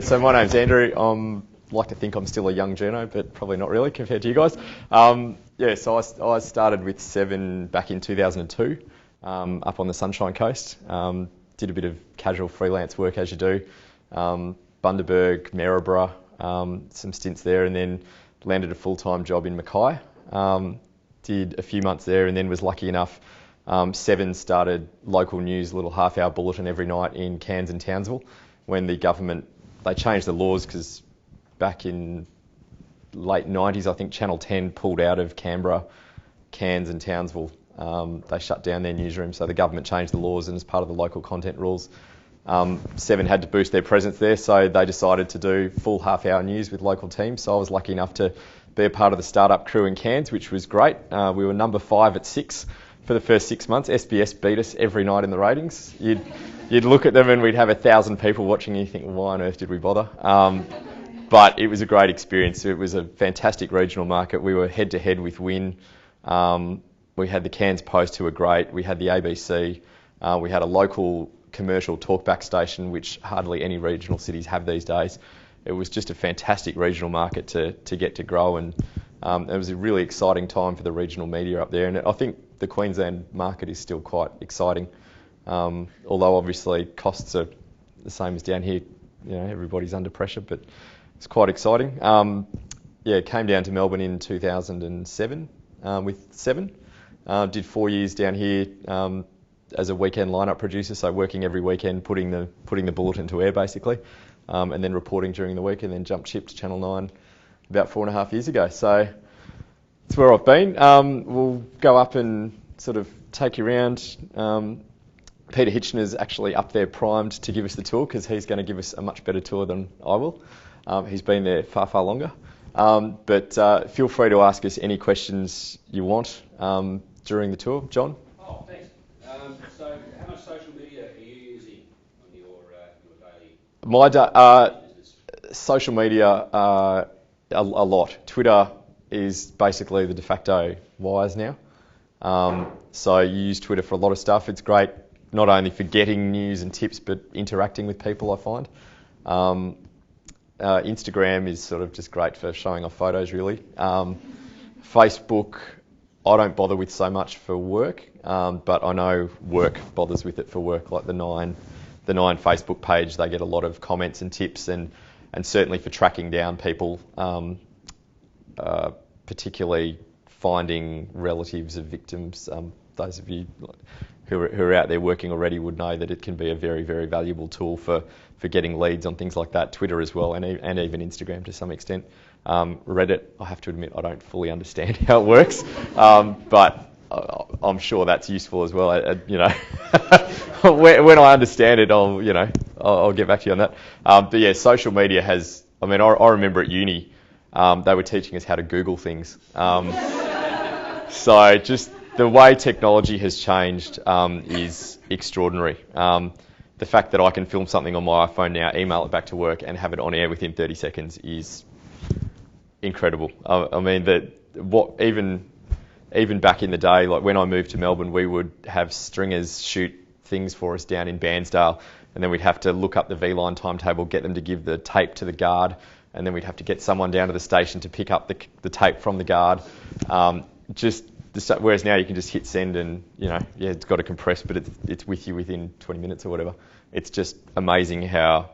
So my name's Andrew. I like to think I'm still a young journo, but probably not really compared to you guys. So I started with Seven back in 2002 up on the Sunshine Coast. Did a bit of casual freelance work as you do. Bundaberg, Maryborough, some stints there, and then landed a full-time job in Mackay. Did a few months there and then was lucky enough. Seven started local news, a little half-hour bulletin every night in Cairns and Townsville when the government, they changed the laws because back in late 90s, I think Channel 10 pulled out of Canberra, Cairns and Townsville. They shut down their newsroom, so the government changed the laws, and as part of the local content rules, Seven had to boost their presence there, so they decided to do full half-hour news with local teams. So I was lucky enough to be a part of the startup crew in Cairns, which was great. We were number 5 at 6 for the first 6 months. SBS beat us every night in the ratings. You'd look at them and we'd have 1,000 people watching and you think, why on earth did we bother? But it was a great experience. It was a fantastic regional market. We were head-to-head with Win. We had the Cairns Post, who were great. We had the ABC. We had a local commercial talkback station, which hardly any regional cities have these days. It was just a fantastic regional market to get to grow, and it was a really exciting time for the regional media up there. And I think the Queensland market is still quite exciting. Although obviously costs are the same as down here, you know, everybody's under pressure, but it's quite exciting. Came down to Melbourne in 2007 with Seven. Did 4 years down here as a weekend lineup producer, so working every weekend, putting the bulletin to air basically, and then reporting during the week, and then jumped ship to Channel 9 about 4.5 years ago. So that's where I've been. We'll go up and sort of take you around. Peter Hitchener's actually up there primed to give us the tour because he's going to give us a much better tour than I will. He's been there far, far longer. But feel free to ask us any questions you want during the tour. John? Oh, thanks. So how much social media are you using on your daily... Social media, a lot. Twitter is basically the de facto wires now. So you use Twitter for a lot of stuff. It's great not only for getting news and tips, but interacting with people, I find. Instagram is sort of just great for showing off photos, really. Facebook, I don't bother with so much for work, but I know work bothers with it for work, like the Nine Facebook page. They get a lot of comments and tips, and certainly for tracking down people, particularly finding relatives of victims. Those of you who are out there working already would know that it can be a very, very valuable tool for getting leads on things like that. Twitter as well, and even Instagram to some extent. Reddit, I have to admit, I don't fully understand how it works, but I'm sure that's useful as well. When I understand it, I'll get back to you on that. But yeah, social media has. I mean, I remember at uni, they were teaching us how to Google things. So just the way technology has changed is extraordinary. The fact that I can film something on my iPhone now, email it back to work, and have it on air within 30 seconds is incredible. I mean, even back in the day, like when I moved to Melbourne, we would have stringers shoot things for us down in Bairnsdale, and then we'd have to look up the V-line timetable, get them to give the tape to the guard, and then we'd have to get someone down to the station to pick up the tape from the guard. Whereas now you can just hit send and, it's got to compress, but it's with you within 20 minutes or whatever. It's just amazing how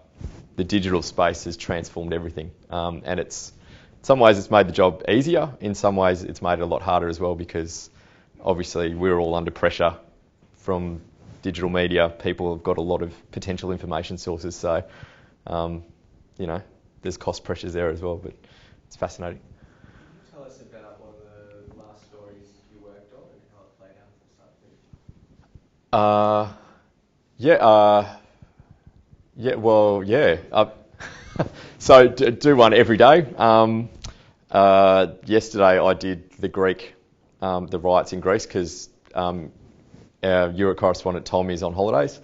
the digital space has transformed everything. And in some ways it's made the job easier. In some ways it's made it a lot harder as well, because obviously we're all under pressure from digital media. People have got a lot of potential information sources. So, there's cost pressures there as well, but it's fascinating. Tell us about one of the last stories you worked on and how it played out from start to finish. So do one every day. Yesterday I did the riots in Greece, because our Euro correspondent told me he's on holidays.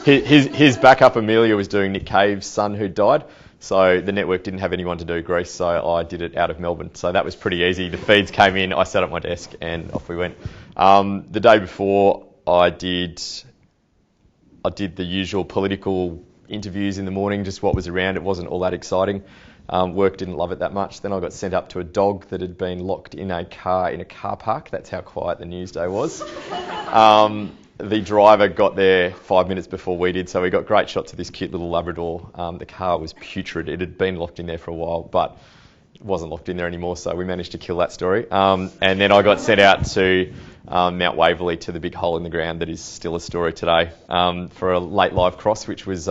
His backup Amelia was doing Nick Cave's son who died, so the network didn't have anyone to do Greece, so I did it out of Melbourne. So that was pretty easy. The feeds came in, I sat at my desk, and off we went. The day before, I did the usual political interviews in the morning, just what was around. It wasn't all that exciting. Work didn't love it that much. Then I got sent up to a dog that had been locked in a car park. That's how quiet the news day was. The driver got there 5 minutes before we did, so we got great shots of this cute little Labrador. The car was putrid. It had been locked in there for a while, but it wasn't locked in there anymore, so we managed to kill that story. And then I got sent out to Mount Waverley, to the big hole in the ground that is still a story today, for a late live cross, which was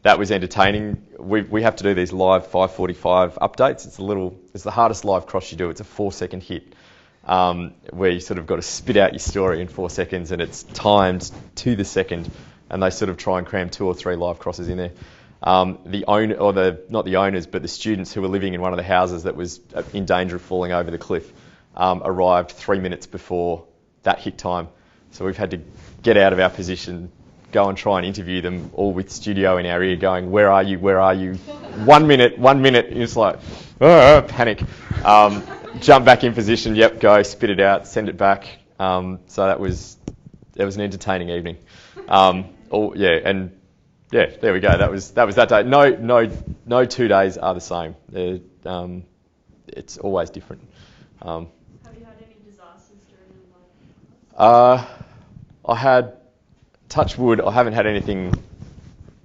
that was entertaining. We have to do these live 5:45 updates. It's the hardest live cross you do. It's a 4-second hit, where you sort of got to spit out your story in 4 seconds, and it's timed to the second, and they sort of try and cram 2 or 3 live crosses in there. Not the owners, but the students who were living in one of the houses that was in danger of falling over the cliff, arrived 3 minutes before that hit time. So we've had to get out of our position, go and try and interview them, all with studio in our ear going, where are you, where are you? 1 minute, it's like, panic. Jump back in position, yep, go, spit it out, send it back. So it was an entertaining evening. There we go. That was that day. No 2 days are the same. It's always different. Have you had any disasters during your life? I had, touch wood, I haven't had anything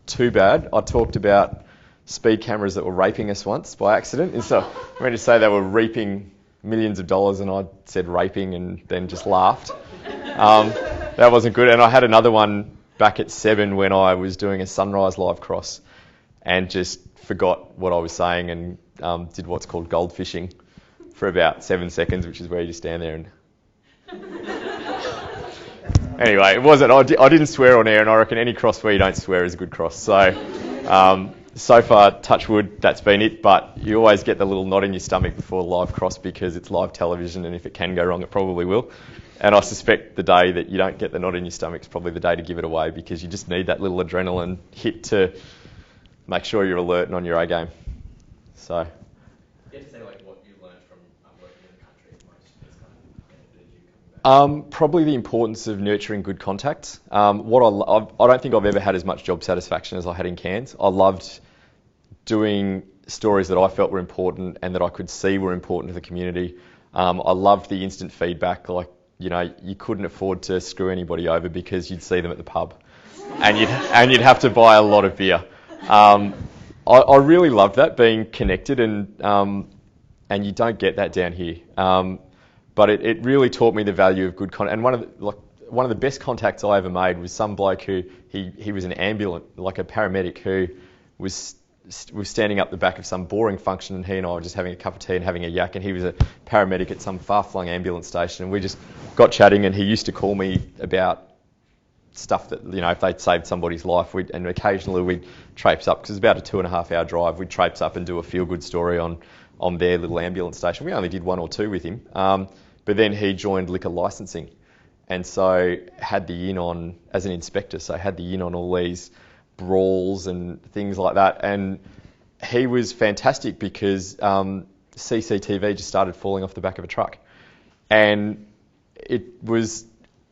too bad. I talked about speed cameras that were raping us once by accident. And so I meant to say they were reaping millions of dollars, and I said raping and then just laughed. That wasn't good. And I had another one back at 7 when I was doing a sunrise live cross and just forgot what I was saying and did what's called gold fishing for about 7 seconds, which is where you just stand there and... Anyway, it wasn't. I didn't swear on air, and I reckon any cross where you don't swear is a good cross. So, so far, touch wood, that's been it. But you always get the little knot in your stomach before a live cross because it's live television, and if it can go wrong, it probably will. And I suspect the day that you don't get the knot in your stomach is probably the day to give it away, because you just need that little adrenaline hit to make sure you're alert and on your A game. So. You have to say like what you learned from working in the country most has kind of benefited you coming back. Probably the importance of nurturing good contacts. I don't think I've ever had as much job satisfaction as I had in Cairns. I loved doing stories that I felt were important and that I could see were important to the community. I loved the instant feedback. Like, you know, you couldn't afford to screw anybody over because you'd see them at the pub, and you'd have to buy a lot of beer. I really loved that, being connected, and you don't get that down here. But it really taught me the value of good contact. And one of the best contacts I ever made was some bloke who he was an ambulant, like a paramedic, who was standing up the back of some boring function, and he and I were just having a cup of tea and having a yak, and he was a paramedic at some far-flung ambulance station, and we just got chatting, and he used to call me about stuff that, you know, if they'd saved somebody's life, and occasionally we'd traipse up, because it's about a 2.5 hour drive, we'd traipse up and do a feel-good story on their little ambulance station. We only did 1 or 2 with him, but then he joined liquor licensing, and so had the in on as an inspector, so had the in on all these brawls and things like that. And he was fantastic because CCTV just started falling off the back of a truck, and it was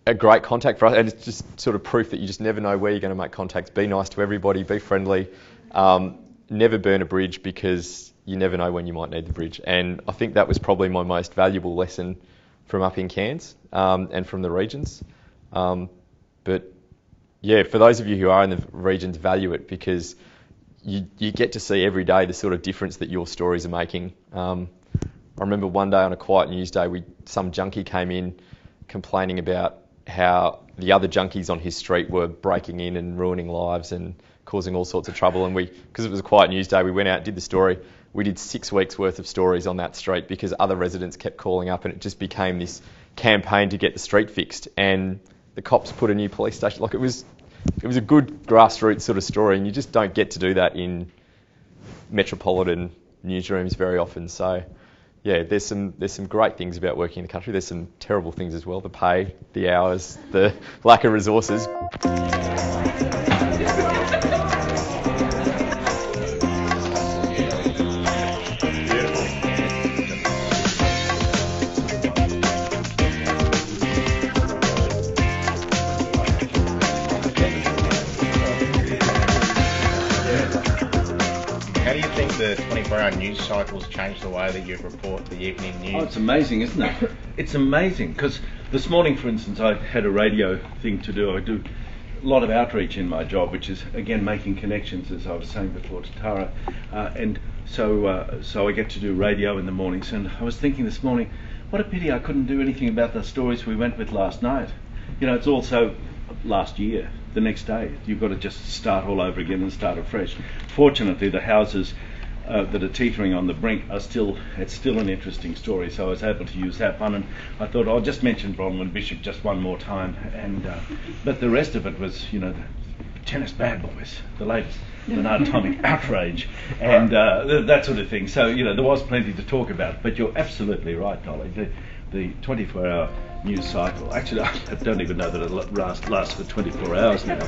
a great contact for us, and it's just sort of proof that you just never know where you're going to make contacts. Be nice to everybody, be friendly, never burn a bridge, because you never know when you might need the bridge. And I think that was probably my most valuable lesson from up in Cairns and from the regions. But yeah, for those of you who are in the regions, value it, because you get to see every day the sort of difference that your stories are making. I remember one day on a quiet news day, some junkie came in complaining about how the other junkies on his street were breaking in and ruining lives and causing all sorts of trouble. And because it was a quiet news day, we went out, did the story. We did 6 weeks worth of stories on that street because other residents kept calling up, and it just became this campaign to get the street fixed. And the cops put a new police station. Like, it was a good grassroots sort of story, and you just don't get to do that in metropolitan newsrooms very often. So yeah, there's some great things about working in the country. There's some terrible things as well: the pay, the hours, the lack of resources. How do you think the 24-hour news cycles change the way that you report the evening news? Oh, it's amazing, isn't it? It's amazing, because this morning, for instance, I had a radio thing to do. I do a lot of outreach in my job, which is, again, making connections, as I was saying before to Tara. And so I get to do radio in the mornings. And I was thinking this morning, what a pity I couldn't do anything about the stories we went with last night. You know, it's also last year. The next day, you've got to just start all over again and start afresh. Fortunately, the houses that are teetering on the brink it's still an interesting story, so I was able to use that one, and I thought I'll just mention Bronwyn Bishop just one more time, and but the rest of it was, you know, the tennis bad boys, the latest, the atomic outrage, and that sort of thing. So, you know, there was plenty to talk about, but you're absolutely right, Dolly. The 24-hour news cycle, actually I don't even know that it lasts for 24 hours now.